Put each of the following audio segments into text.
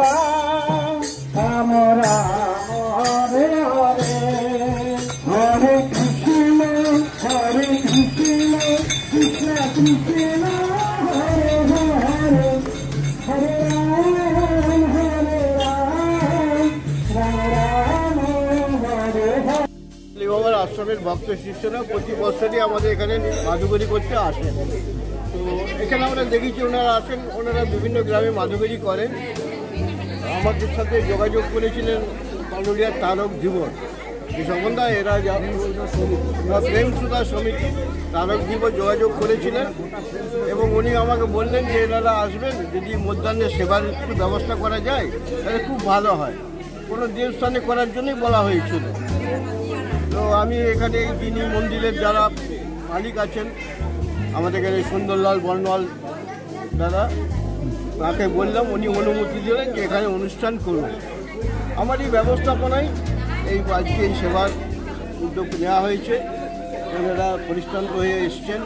রাম রাম রাম হরে হরে হরে কৃষ্ণ কৃষ্ণ কৃষ্ণ হরে হরে হরে রাম রাম হরে হরে। বাবার আশ্রমের ভক্ত শিষ্যরা প্রতি বছরই আমাদের এখানে মাধুকরী করতে আসেন। তো এখানে আমরা দেখেছি ওনারা আসেন, ওনারা বিভিন্ন গ্রামে মাধুকরী করেন। আমাদের সাথে যোগাযোগ করেছিলেন পালুলিয়ার তারক জীবন এই সম্বন্ধে এরা প্রেম সুধা সমিতি তারক জীবন যোগাযোগ করেছিলেন এবং উনি আমাকে বললেন যে এনারা আসবেন, যদি মধ্যাহ্নে সেবার একটু ব্যবস্থা করা যায় তাহলে খুব ভালো হয়। কোনো দেবস্থানে করার জন্যই বলা হয়েছিল। তো আমি এখানে যিনি মন্দিরের যারা মালিক আছেন আমাদের এখানে সুন্দরলাল বর্ণওয়াল দাদা, তাকে বললাম, উনি অনুমতি দিলেন যে এখানে অনুষ্ঠান করুন। আমার এই ব্যবস্থাপনায় আজকে এই সেবার উদ্যোগ নেওয়া হয়েছে। ওনারা পরিশ্রান্ত হয়ে এসছেন,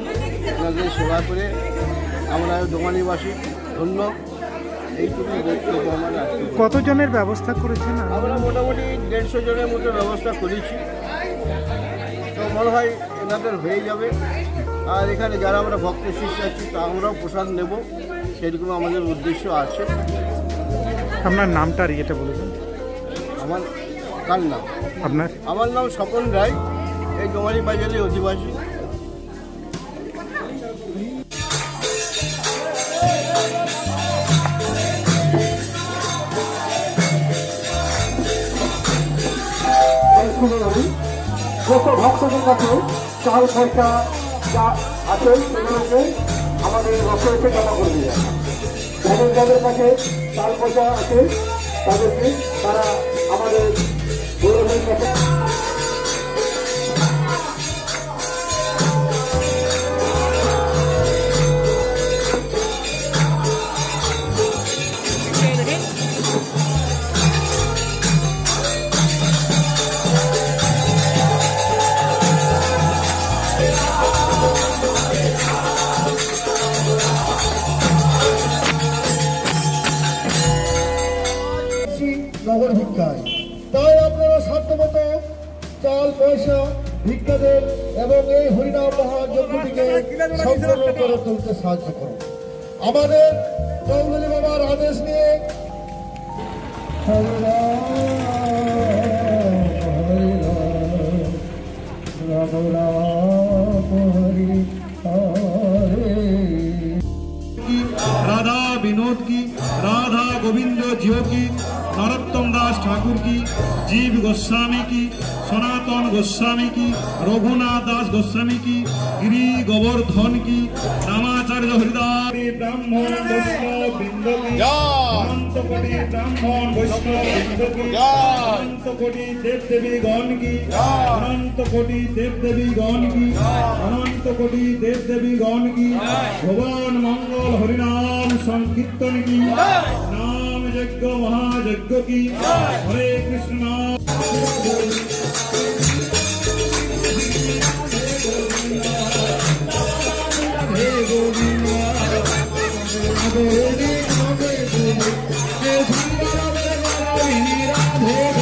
ওনাদের সেবা করে আমরা দোমানিবাসী ধন্য। এইটুকুই বক্তব্য আমার। কতজনের ব্যবস্থা করেছেন? আমরা মোটামুটি 150 জনের মতো ব্যবস্থা করেছি। তো মনে হয় এনাদের হয়ে যাবে। আর এখানে যারা আমরা ভক্ত শিষ্য আছি তা আমরাও প্রসাদ নেব, সেরকম আমাদের উদ্দেশ্য আছে। আপনার নামটা আর এটা বলবেন? আমার কার নাম? আপনার? আমার নাম স্বপন রায়, এই ডোমারি বাজারের অধিবাসী। যত ভক্তদের কাছে চাল খরচা যা আছে সেগুলোকে আমাদের রসেতে জমা করে দিয়ে যায়। যাদের কাছে চাল পয়সা আছে তাদেরকে তারা আমাদের গৌরবের কাছে নগর ভিক্ষায়। তাই আপনারা সাধ্যমতো চাল পয়সা ভিক্ষা দেন এবং এই হরিনাম মহাযজ্ঞটিকে সম্পূর্ণ করে তুলতে সাহায্য করুন। আমাদের চৌধুরী বাবার আদেশ নিয়ে राधा विनोद की, राधा गोविंद जियो की, नरोत्तम दास ठाकुर की, जीव गोस्वामी की, सनातन गोस्वामी की, रघुनाथ दास गोस्वामी की, गिरी गोवर्धन की, रामाचार्य हरिदास ब्राह्मण वैष्णव बिंद की, अनंत कोटि ब्राह्मण वैष्णव बिंद की, अनंत कोटि देव देवी गण की, अनंत कोटि देव देवी गण की, अनंत कोटि देव देवी गण की, भगवान मंगल हरिनाम संकीर्तन की, नाम यज्ञ महायज्ञ की, हरे कृष्ण। Radhe